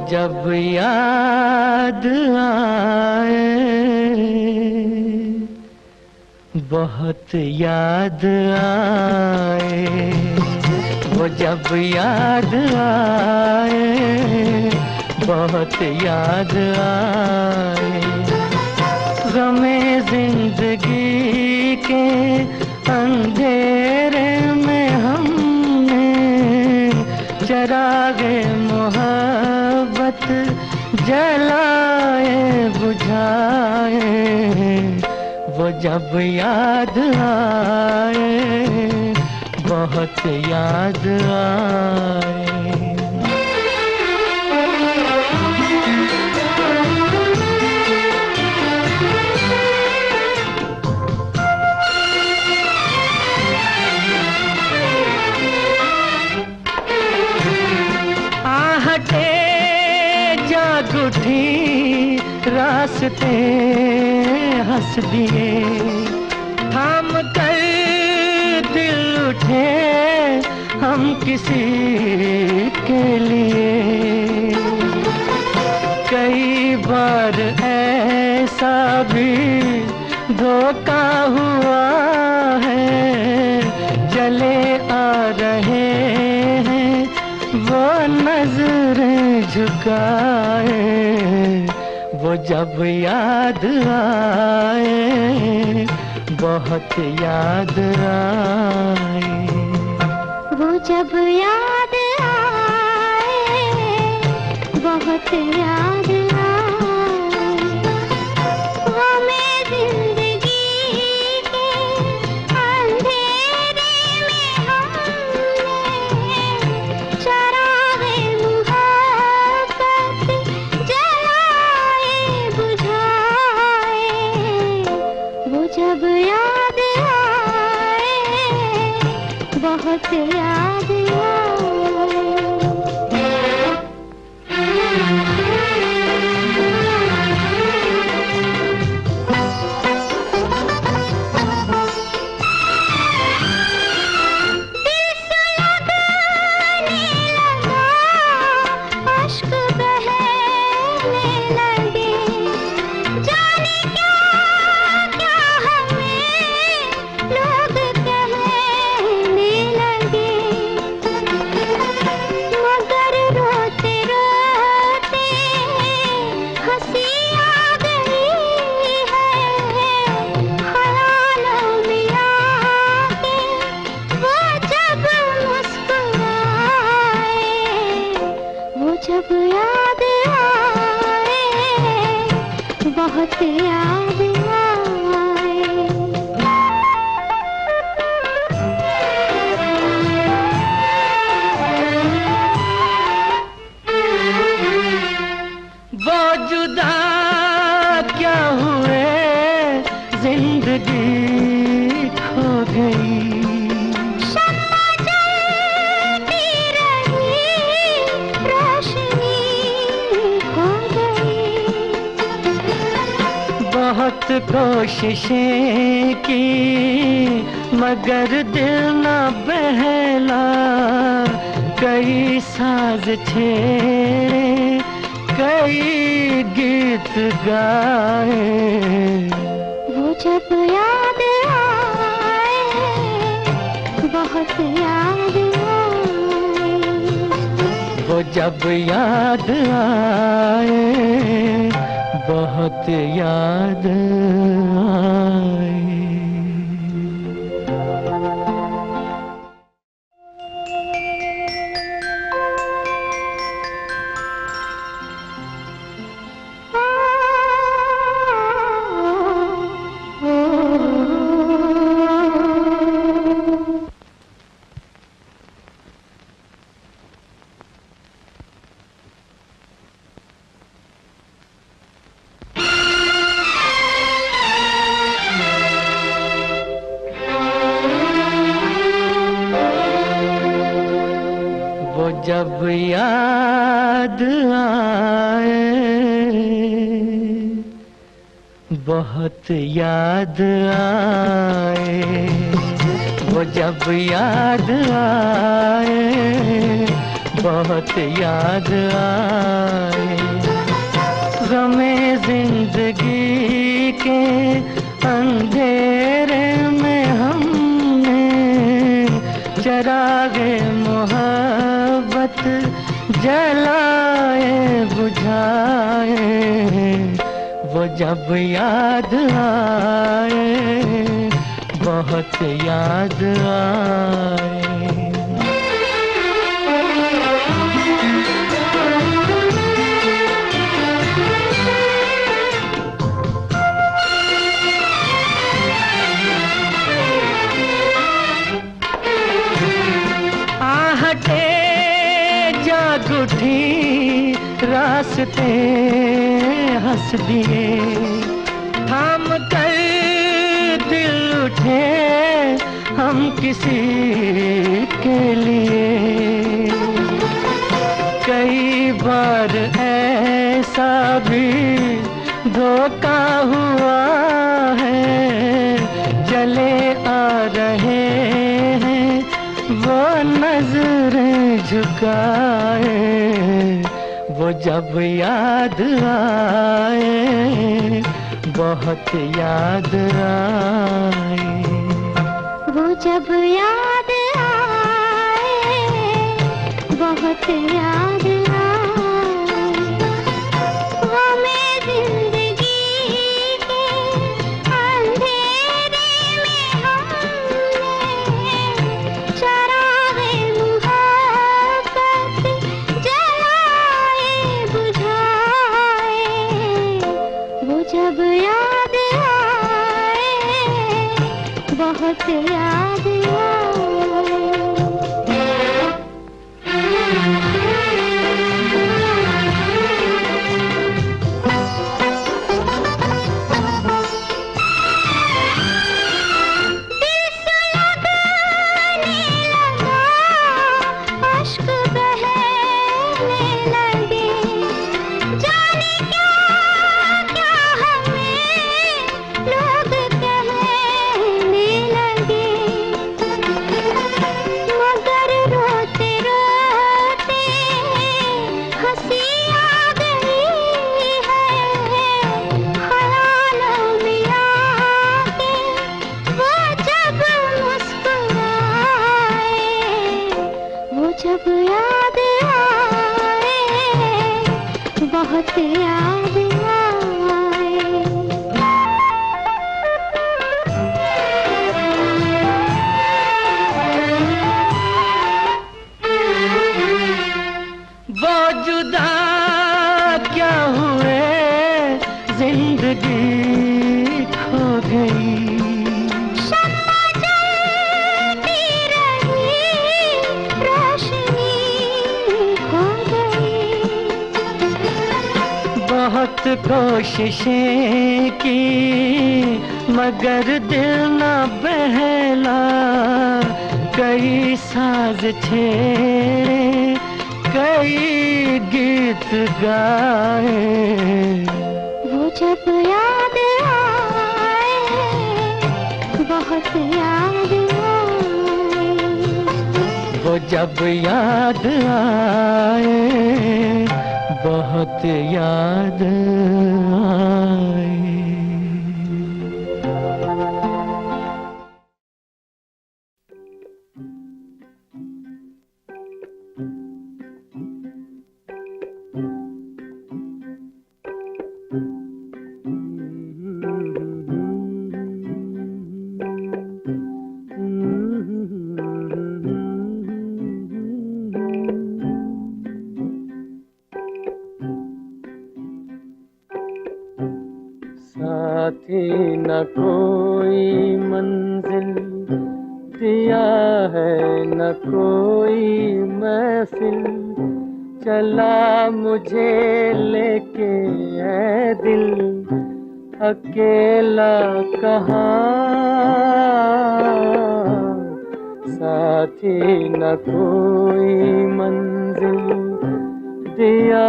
जब याद आए, बहुत याद आए, वो जब याद आए, बहुत याद आए। गमे जिंदगी के अंधेरे में हमने चरागे मोहब्बत जलाए बुझाए, वो जब याद आए, बहुत याद आए। आहटे जाग उठी, रास्ते हंस दिए, थाम कर दिल उठे हम किसी के लिए। कई बार ऐसा भी धोखा हुआ है, चले आ रहे हैं वो नजरें झुकाए, वो जब याद आए, बहुत याद आए। वो जब याद आए, बहुत याद आए। वो मैं जिंदगी के अंधेरे में हमने चरागे मुहब्बत जलाए बुझाए, वो जब याद आए, बहुत याद आए। दिल सुलगने लगा, अश्क बहने लगे, जाने क्या क्या हमें लोग कहने लगे। मगर रोते रोते हंसी आ गई है, ख्यालों में आके वो जब मुस्कुराए, वो जब याद आए, बहुत याद आए। वो जुदा क्या हुए, जिंदगी खो गई। शम्मा जलती रही, रोशनी खो गई। बहुत कोशिशें की मगर दिल न बहला, कई साज छेड़े, कई गीत गाए, वो जब याद आए, बहुत याद आए। वो जब याद आए, बहुत याद आए। वो जब याद आए, बहुत याद आए। वो जब याद आए, बहुत याद आए। गमे जिंदगी के अंधेरे में हमने चरागे मोहब्बत जलाए बुझाए। वो जब याद आए बहुत याद आए। आहटे जाग उठी रास्ते हंस दिए। थाम कर दिल उठे हम किसी के लिए। कई बार ऐसा भी धोखा हुआ है। चले आ रहे हैं वो नजरें झुकाए। वो जब याद आए बहुत याद आए। वो जब याद आए बहुत याद आए। वो मैं जिंदगी के अंधेरे में हमने चरागे मुहब्बत जलाए बुझाए। वो जब याद आए बहुत याद आए। अश्क बहने लगे जाने क्या क्या हमें लोग कहने लगे। मगर रोते रोते हंसी आ गई है। ख्यालों में आके वो जब मुस्कुराए। वो जब याद आए बहुत याद आए। वो जुदा क्या हुए जिंदगी खो गई। शम्मा जलती रही रोशनी खो गई। बहुत कोशिशें की मगर दिल न बहला। कई साज छेड़े कई गीत गाए। वो जब याद आए बहुत याद आए। वो जब याद आए बहुत याद आए। साथी न कोई मंजिल दिया है न कोई महफिल। चला मुझे लेके ऐ दिल अकेला कहाँ। साथी न कोई मंजिल दिया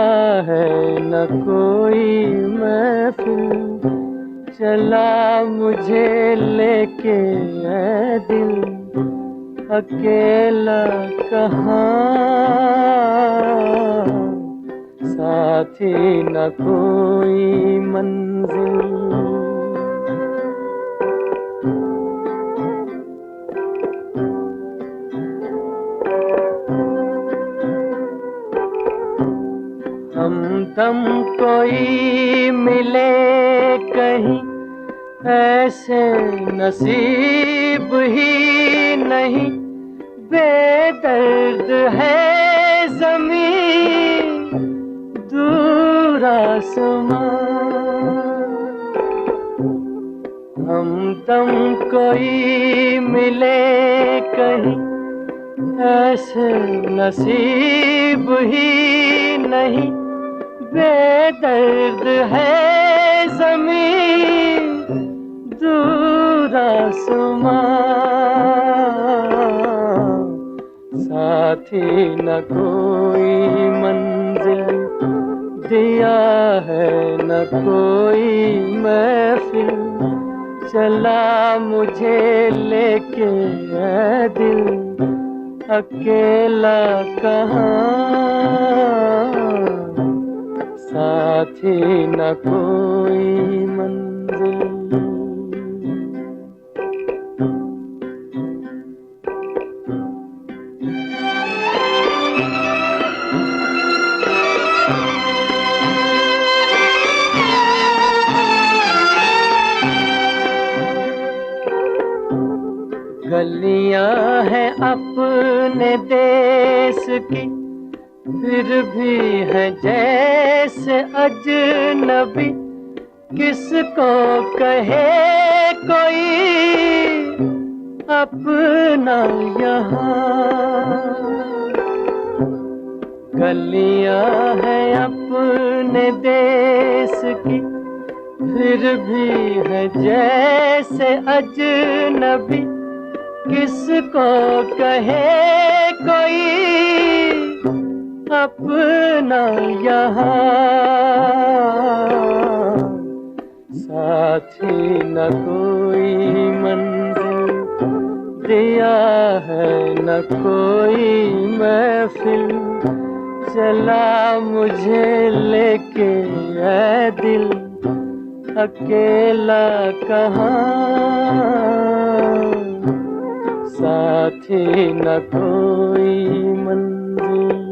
है न कोई महफिल। चला मुझे लेके ऐ दिल अकेला कहाँ। साथी न कोई मंजिल। हमदम कोई मिले कहीं ऐसे नसीब ही नहीं, बेदर्द है ज़मीं दूर आसमां। हमदम कोई मिले कहीं ऐसे नसीब ही नहीं, बेदर्द है ज़मीं दूर आसमां। साथी न कोई मंजिल दिया है, न कोई महफिल चला मुझे लेके है दिल, अकेला कहाँ। साथी न कोई मंजिल। गलियां हैं अपने देश की, फिर भी है जैसे अजनबी। किसको कहे कोई अपना यहाँ। गलियां हैं अपने देश की, फिर भी है जैसे अजनबी। किसको कहे कोई अपना यहाँ। साथी न कोई मंजिल दिया है, न कोई महफिल चला मुझे लेके है दिल, अकेला कहाँ। साथी न कोई मंजिल।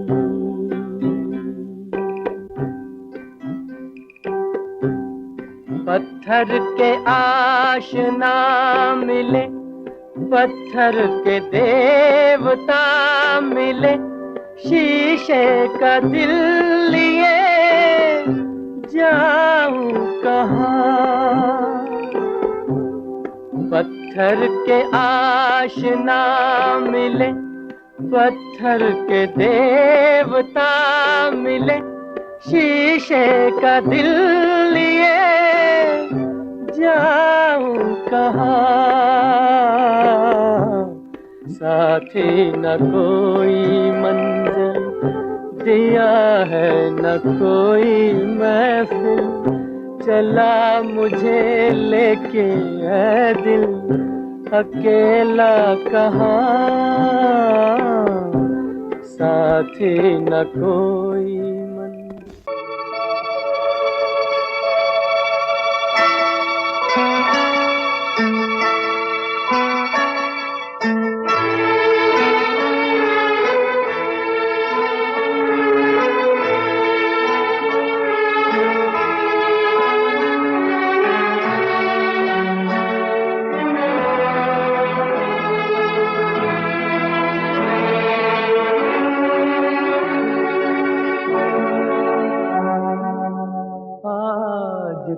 पत्थर के आशना मिले, पत्थर के देवता मिले, शीशे का दिल लिए जाऊं कहाँ। पत्थर के आशना मिले, पत्थर के देवता मिले, शीशे का दिल लिए जाऊं कहाँ। साथी न कोई मंजिल दिया है, न कोई महफिल चला मुझे लेके है दिल, अकेला कहाँ। साथी न कोई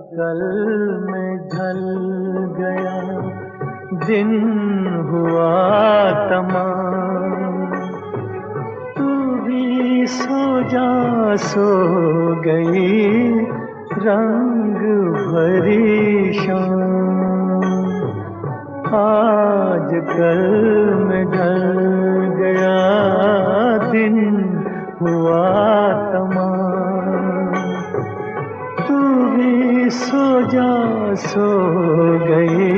कल में ढल गया, दिन हुआ तमाम। तू भी सो जा, सो गई रंग भरी शाम। आज कल में ढल गया, दिन हुआ तमाम। तू भी सो जा, सो गई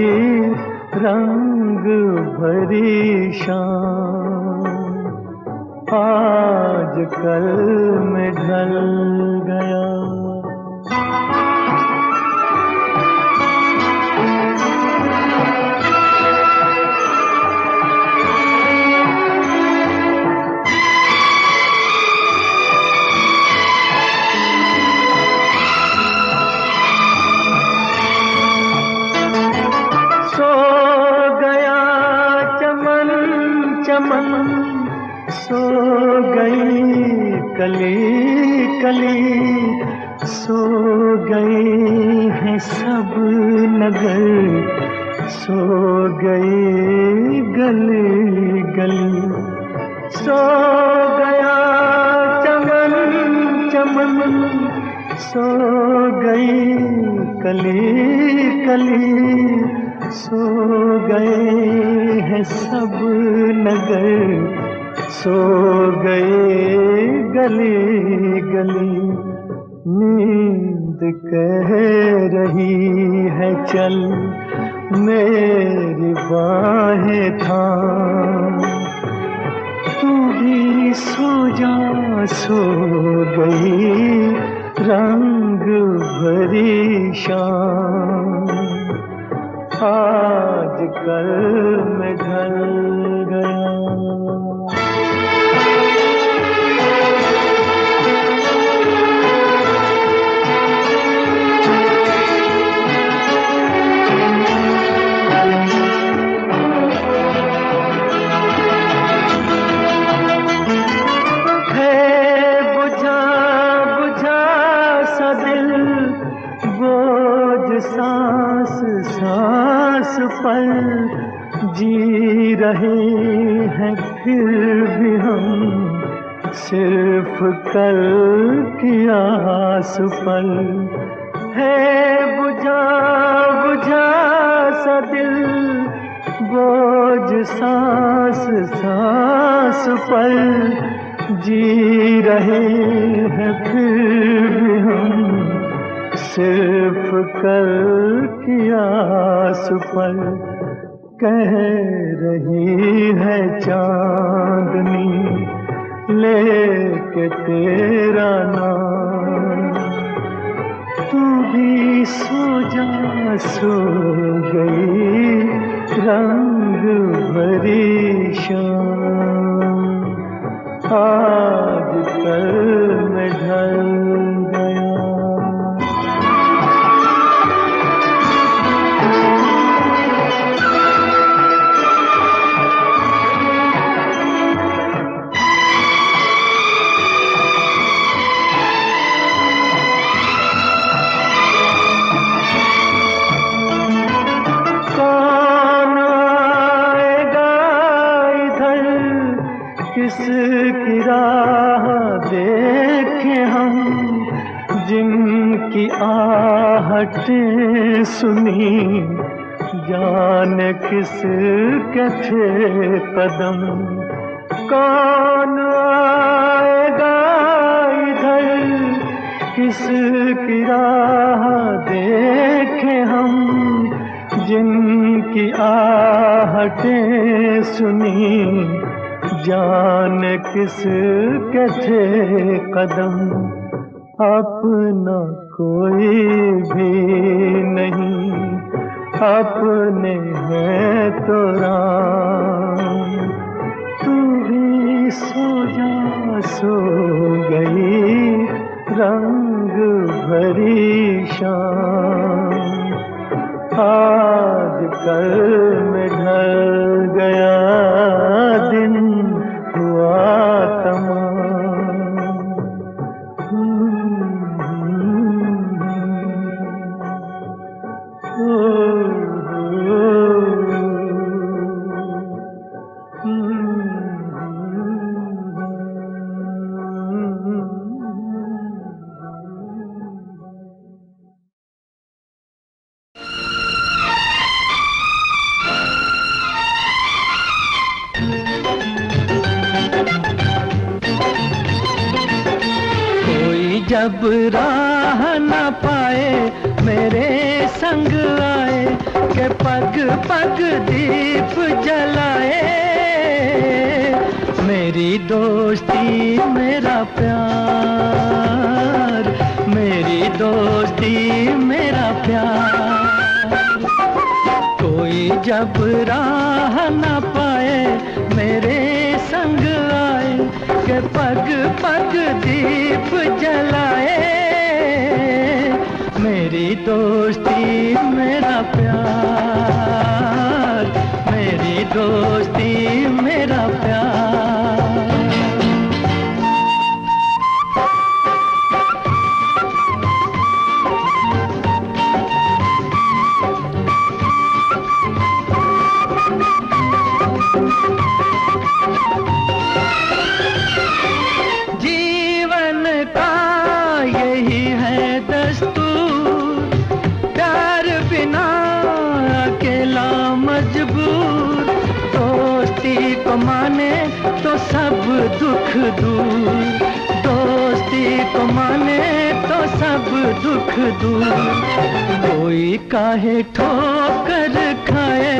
रंग भरी शाम। आज कल में ढल गया। सो गया चमन चमन, सो गई कली कली, सो गई है सब नगर, सो गई गली गली। सो गया चमन चमन, सो गई कली कली, सो गए हैं सब नगर, सो गए गली गली। नींद कह रही है चल, मेरी बाहें थाम, तू भी सो जा, सो गई रंग भरी शाम। आज कल में ढल गया। सांस सांस पर जी रहे हैं फिर भी हम, सिर्फ कल की आस पर। है बुझा बुझा सा दिल, बोझ सांस सांस पर जी रहे हैं फिर भी हम, सिर्फ कल की आस पर। कह रही है चांदनी लेके तेरा नाम, तू भी सो जा, सो गई रंग भरी शाम। आज कल में ढल गया। किसकी राह देखे हम, जिनकी आहटें सुनी, जाने किसके थे कदम। कौन आएगा इधर, किसकी राह देखे हम, जिनकी आहटें सुनी, जान किसके थे कदम। अपना कोई भी नहीं, अपने हैं तो राम। तू भी सो जा, सो गई रंग भरी शाम। आज कल में ढल गया दिन, हुआ तमाम। जब राह न पाए मेरे संग आए, के पग पग दीप जलाए। मेरी दोस्ती मेरा प्यार, मेरी दोस्ती मेरा प्यार। कोई जब राह न पाए मेरे संग आए, के पग पग दीप जलाए। मेरी दोस्ती मेरा प्यार, मेरी दोस्ती मेरा प्यार। जीवन का यही है दस्तूर, प्यार बिना अकेला मजबूर। दोस्ती को माने तो सब दुख दूर, दोस्ती को माने तो सब दुख दूर। कोई काहे ठोकर खाए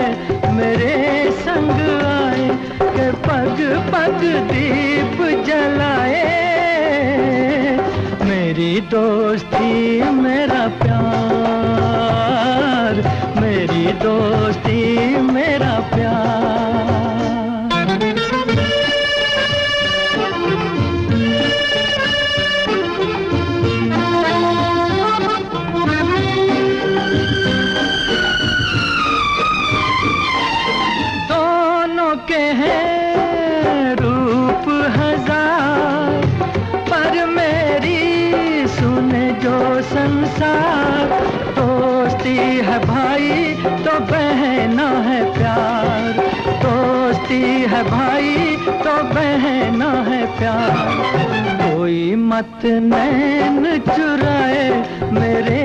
मेरे संग आए, के पग पग दीप जलाए। मेरी दोस्ती मेरा प्यार, मेरी दोस्ती मेरा प्यार। दोनों के हैं रूप हजार, पर मेरी सुने जो संसार। दोस्ती है भाई तो बहना है प्यार, दोस्ती है भाई तो बहना है प्यार। कोई मत नैन चुराए मेरे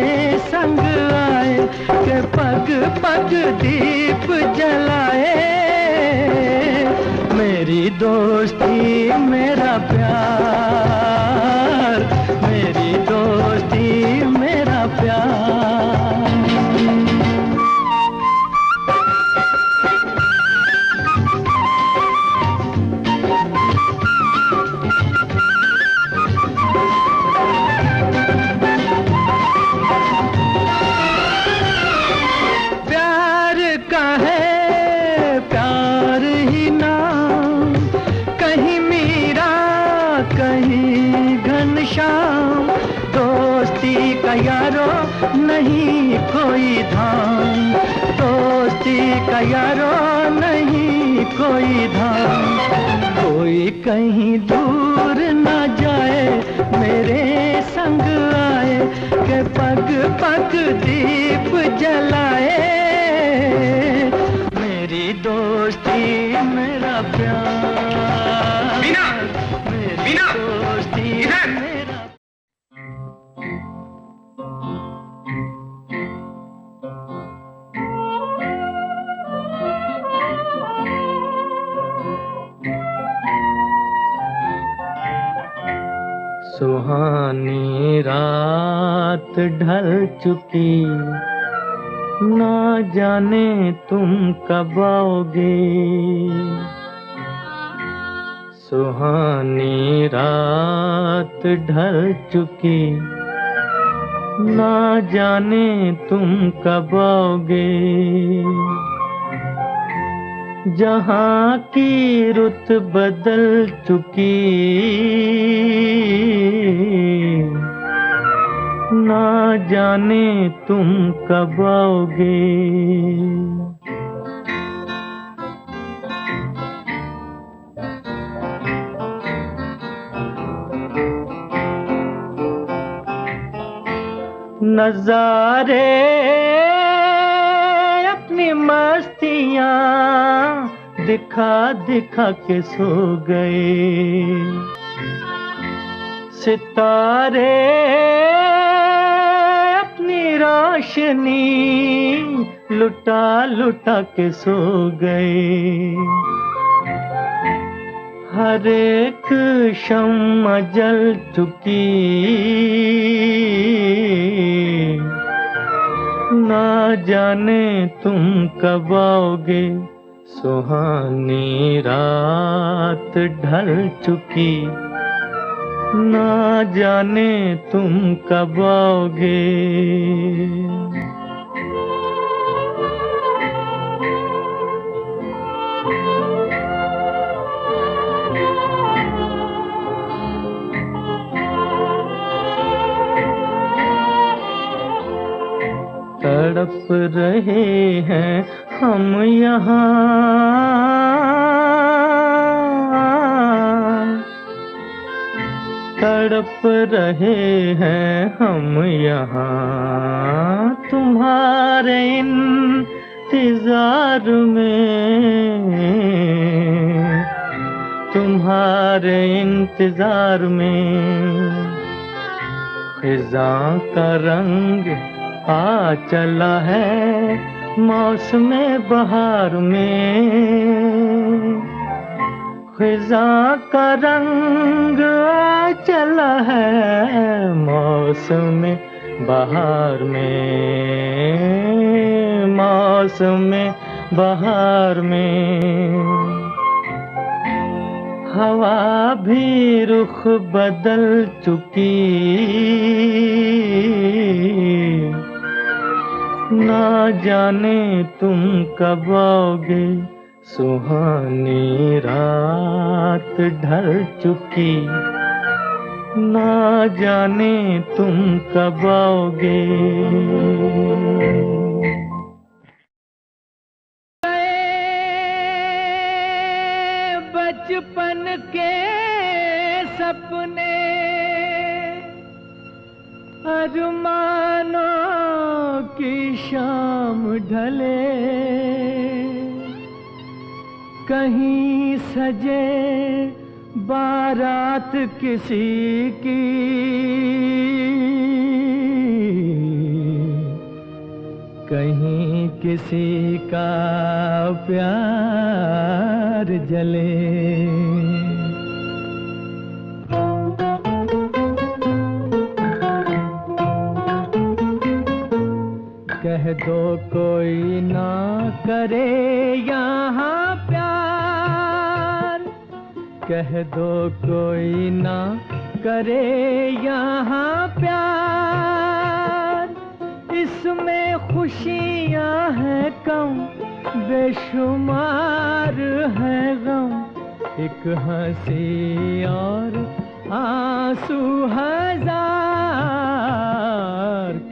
संग आए, के पग पग दीप जलाए। मेरी दोस्ती मेरा प्यार, मेरी दोस्ती मेरा प्यार। प्यार का है प्यार ही नाम, कहीं मीरा कहीं घनश्याम। दोस्ती का यारो नहीं कोई धाम, दोस्ती का यारो नहीं कोई धाम। कोई कहीं दूर न जाए मेरे संग आए, के पग पग दीप जलाए। मेरी दोस्ती मेरा प्यार, मीना! मेरी मीना! दोस्ती इधर! मेरा। सुहानी रात ढल चुकी, ना जाने तुम कब आओगे। सुहानी रात ढल चुकी, ना जाने तुम कब आओगे। जहाँ की रुत बदल चुकी, ना जाने तुम कब आओगे। नजारे अपनी मस्तियाँ दिखा दिखा के सो गए। सितारे अपनी रोशनी लुटा लुटा के सो गए। हर एक शम्मा जल चुकी, ना जाने तुम कब आओगे। सुहानी रात ढल चुकी, ना जाने तुम कब आओगे। तड़प रहे हैं हम यहाँ, तड़प रहे हैं हम यहाँ, तुम्हारे इंतजार में, तुम्हारे इंतजार में। खिज़ां का रंग आ चला है मौसम बहार में, खिज़ां का रंग आ चला है मौसम बहार में, मौसम बहार में। हवा भी रुख बदल चुकी, ना जाने तुम कब आओगे। सुहानी रात ढल चुकी, ना जाने तुम कब आओगे। बचपन के सपने, अरमानों की शाम ढले, कहीं सजे बारात किसी की, कहीं किसी का प्यार जले। कह दो कोई ना करे यहाँ प्यार, कह दो कोई ना करे यहाँ प्यार। इसमें खुशियाँ हैं कम, बेशुमार है गम, एक हंसी और आंसू हजार।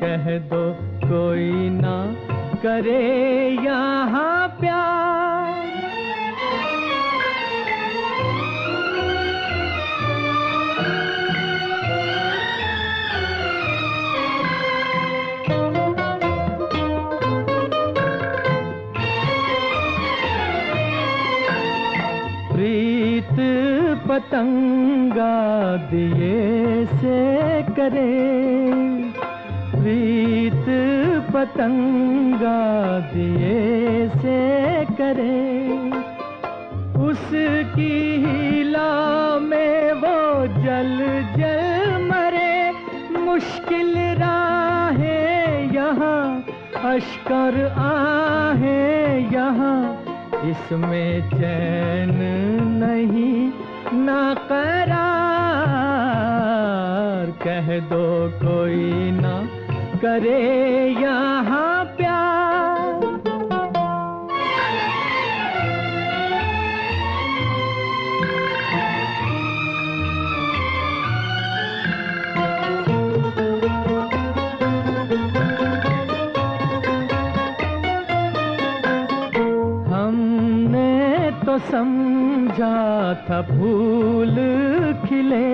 कह दो कोई ना करे यहाँ प्यार। प्रीत पतंगा दिए से करे, प्रीत पतंगा दिए से करे। उसकी हिला में वो जल जल मरे, मुश्किल राहें यहाँ, अश्कर आहें यहाँ। इसमें चैन नहीं ना करार। कह दो कोई ना करे यहाँ प्यार। हमने तो समझा था फूल खिले,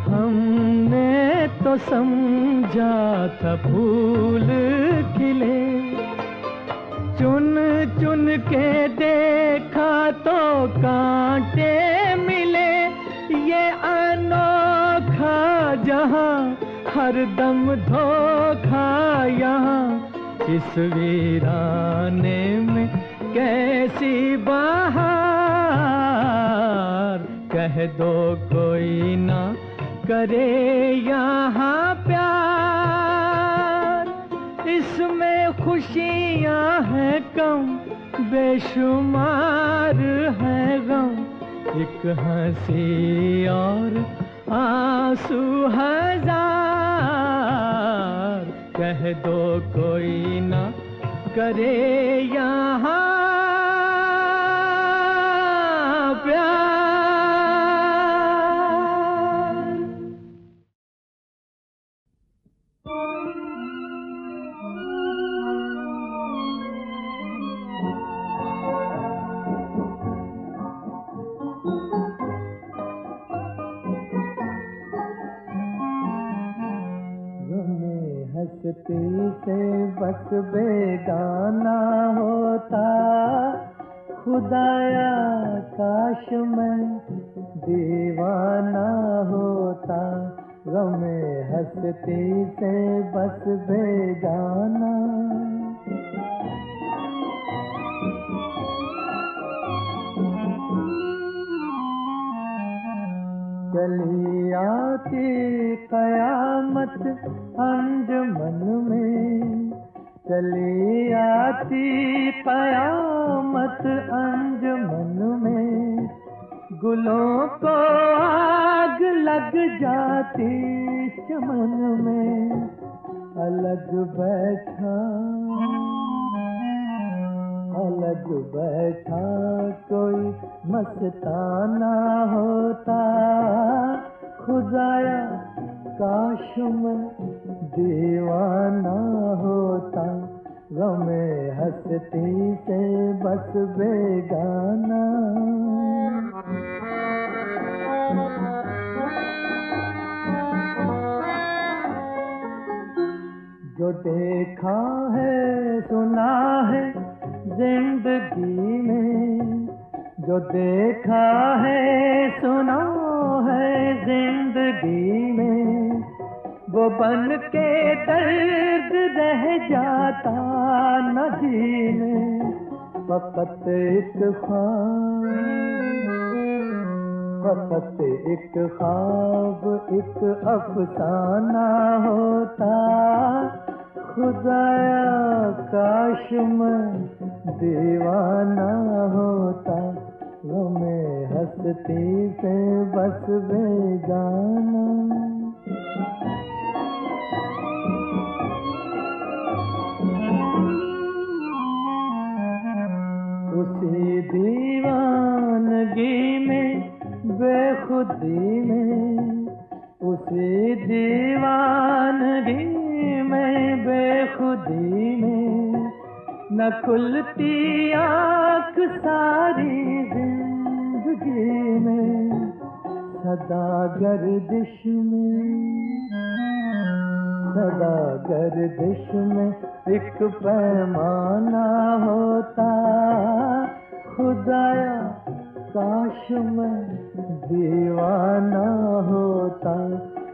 हमने तो समझा था फूल खिले। चुन चुन के देखा तो कांटे मिले, ये अनोखा जहां हरदम धोखा यहाँ। इस वीराने में कैसी बहार। कह दो कोई ना करे यहाँ प्यार। इसमें खुशियाँ हैं कम, बेशुमार है गम, एक हंसी और आंसू हजार। कह दो कोई ना करे यहाँ प्यार। हंसती से बस बेगाना होता, खुदाया काश मैं दीवाना होता। गमे हंसती से बस बेगाना। चली आती कयामत अंजुमन में, चली आती कयामत अंजुमन में। गुलों को आग लग जाती चमन में। अलग बैठा कोई मस्ताना होता, खुदाया काश मैं दीवाना होता। गमे हंसती से बस बेगाना। जो देखा है सुना है जिंदगी में, जो देखा है सुना है जिंदगी में, वो बन के दर्द रह जाता न जीने। फकत एक ख्वाब एक अफसाना होता, खुदाया काश मैं दीवाना होता। गमे हंसती से बस बेगाना। उसी दीवानगी में बेखुदी में, उसी दीवानगी में बेखुदी में, न खुलती आँख सारी जिंदगी में। सदा गर्दिश में एक पैमाना होता, खुदाया काश मैं दीवाना होता।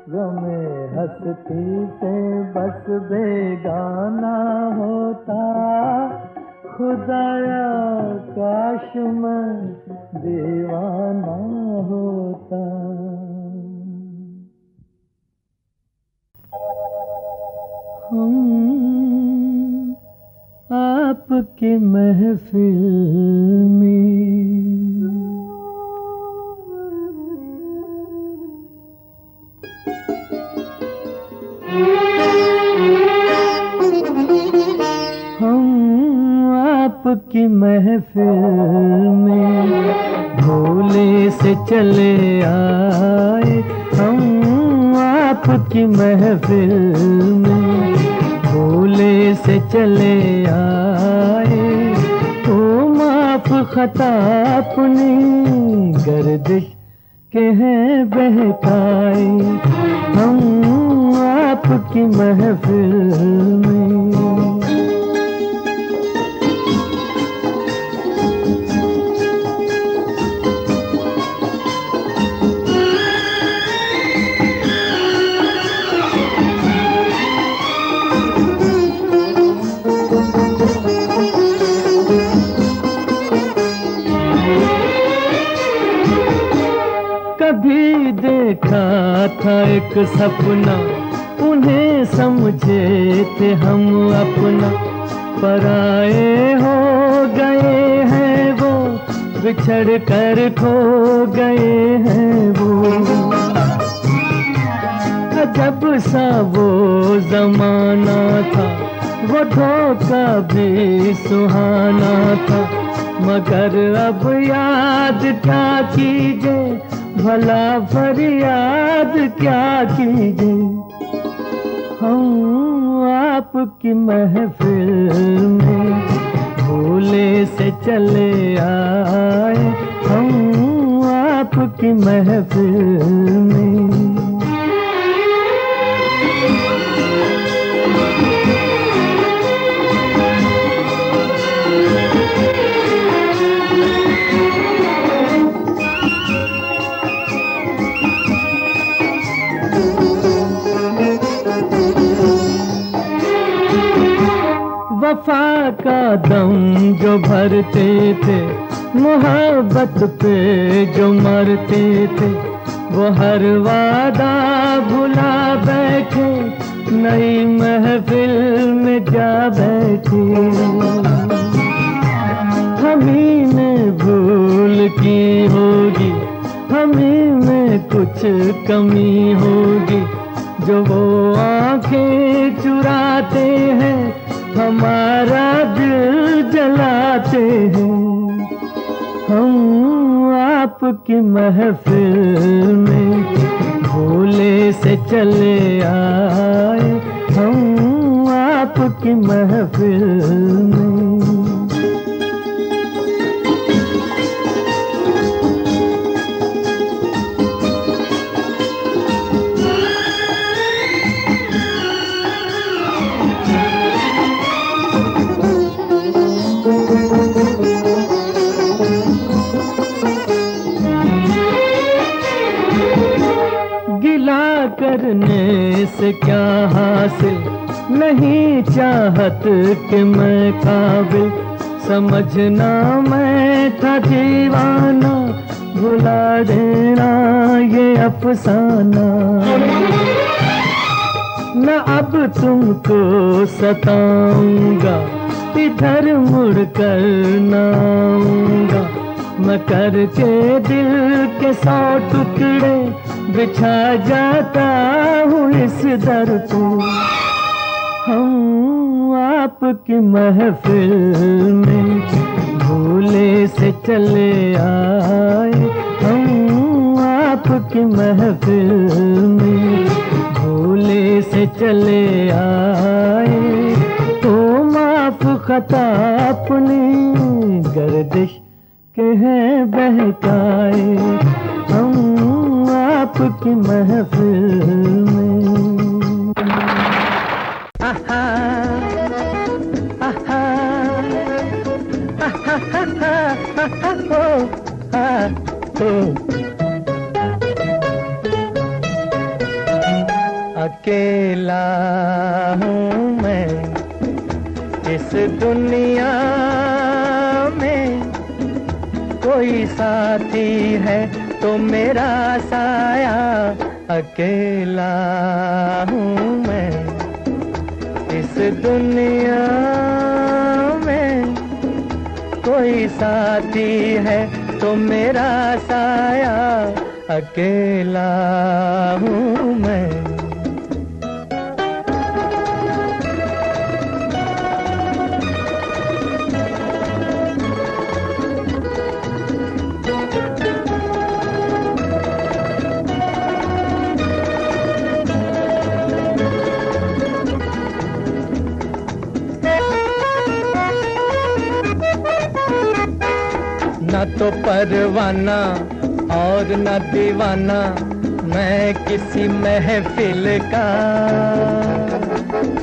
गमे हंसती से बस बेगाना होता, खुदाया काश मैं दीवाना होता। हम आपकी महफिल में आपकी महफिल में भोले से चले आए। हम आपकी महफिल में भोले से चले आए। तो माफ खता अपनी गर्दिश के हैं बहकाए। हम आपकी महफिल में कभी देखा था एक सपना, उन्हें समझे थे हम अपना, पराए हो गए बिछड़ कर खो गए हैं वो। अजब सा वो जमाना था, वो धोखा भी सुहाना था, मगर अब याद क्या कीजिए, भला फरियाद क्या कीजिए। हम आपकी महफिल में भोले से चले आए, हम आपकी महफिल में। वफा का दम जो भरते थे, मोहब्बत पे जो मरते थे, वो हर वादा भुला बैठे, नई महफिल में जा बैठे। हमी ने भूल की होगी, हमी में कुछ कमी होगी, जो वो आंखें चुराते हैं, हमारा दिल जलाते हैं। हम आपकी महफिल में भोले से चले आए, हम आपकी महफिल में। गिला करने से क्या हासिल, नहीं चाहत कि मैं काबिल, समझना मैं था दीवाना, भुला देना ये अफसाना। न अब तुमको सताऊंगा, इधर मुड़ कर न आऊंगा, मैं करके दिल के 100 टुकड़े बिछा जाता हूँ इस दर पे। हम आपकी महफिल में भोले से चले आए, हम आपकी महफिल में भोले से चले आए। तो माफ खता अपनी गर्दिश के हैं बहकाए, हम आपकी महफिल में। आहा, आहा, आहा, आहा, आहा, ओ, आ, ओ। अकेला हूँ मैं इस दुनिया में, कोई साथी है तो मेरा साया। अकेला हूँ मैं इस दुनिया में, कोई साथी है तो मेरा साया। अकेला हूँ मैं। न तो परवाना और न दीवाना मैं किसी महफिल का,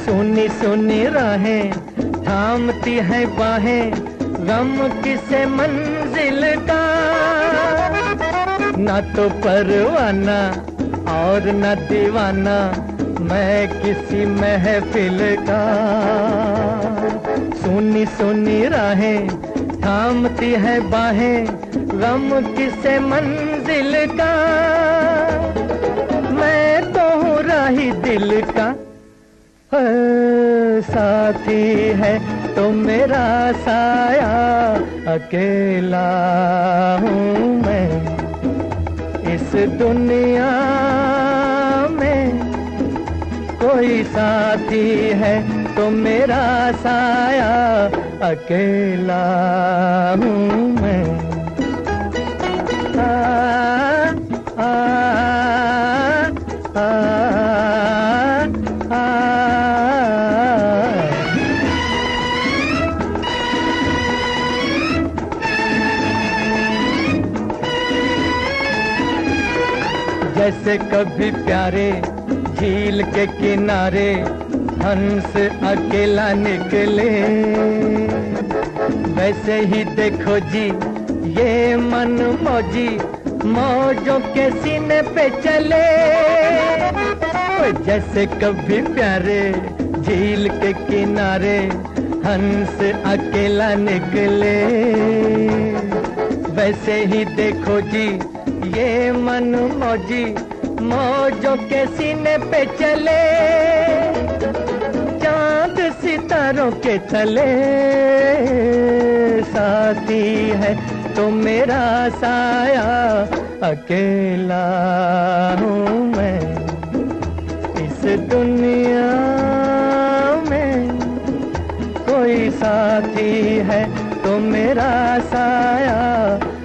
सुनी सुनी राहें थामती है बाहें, गम किसे मंजिल का। न तो परवाना और न दीवाना मैं किसी महफिल का, सुनी सुनी राहें थामती है बाहें, गम किसे मंजिल का। मैं तो हूँ राही दिल का, साथी है तो मेरा साया। अकेला हूँ मैं इस दुनिया में। कोई साथी है तो मेरा साया, अकेला हूँ मैं। आ, आ, आ, जैसे कभी प्यारे झील के किनारे हंस अकेला निकले, वैसे ही देखो जी ये मन मौजी मौजों के सीने पे चले। जैसे कभी प्यारे झील के किनारे हंस अकेला निकले, वैसे ही देखो जी ये मन मौजी मौजों के सीने पे चले। चांद सितारों के तले साथी है तो मेरा साया, अकेला हूँ मैं इस दुनिया में। कोई साथी है तो मेरा साया,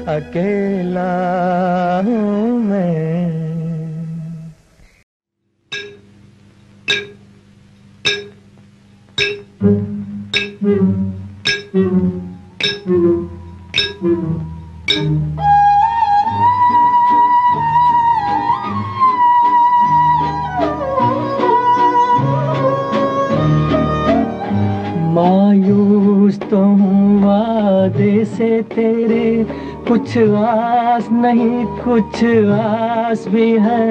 अकेला हूँ मैं। मायूस तो हूँ वादे से तेरे, कुछ आस नहीं कुछ आस भी है।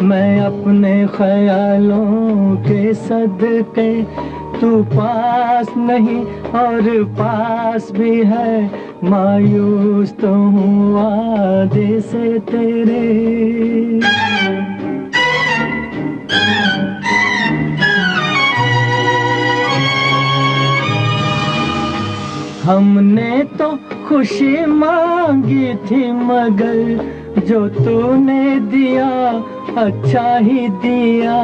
मैं अपने ख्यालों के सदके, तू पास नहीं और पास भी है। मायूस तो हूँ वादे से तेरे। हमने तो खुशी मांगी थी मगर जो तूने दिया अच्छा ही दिया।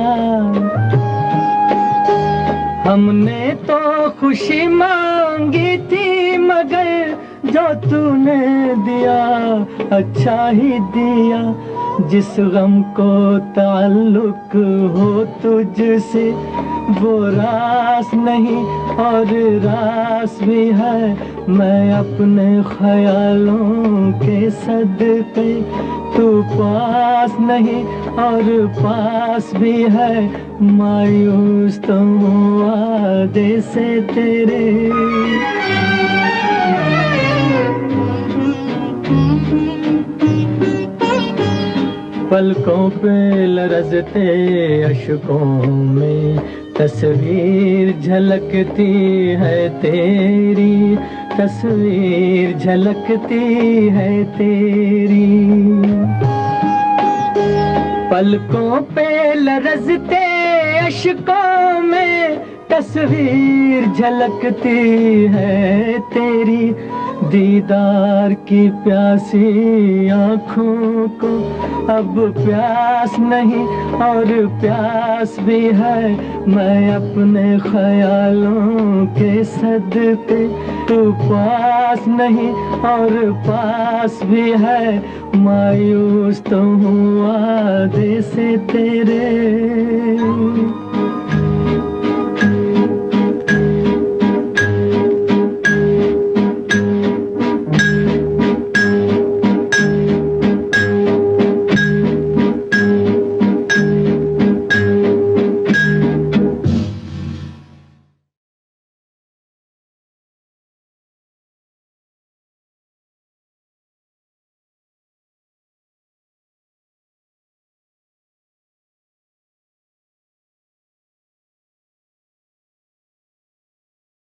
हमने तो खुशी मांगी थी मगर जो तूने दिया अच्छा ही दिया। जिस गम को ताल्लुक हो तुझसे वो रास नहीं और रास भी है। मैं अपने ख्यालों के सदके, तू पास नहीं और पास भी है। मायूस तो हूँ वादे से तेरे। पलकों पे लरजते अशकों में तस्वीर झलकती है तेरी, तस्वीर झलकती है तेरी। पलकों पे लरजते अशकों में तस्वीर झलकती है तेरी। दीदार की प्यासी आँखों को अब प्यास नहीं और प्यास भी है। मैं अपने ख्यालों के सदके, तू पास नहीं और पास भी है। मायूस तो हूँ वादे से तेरे।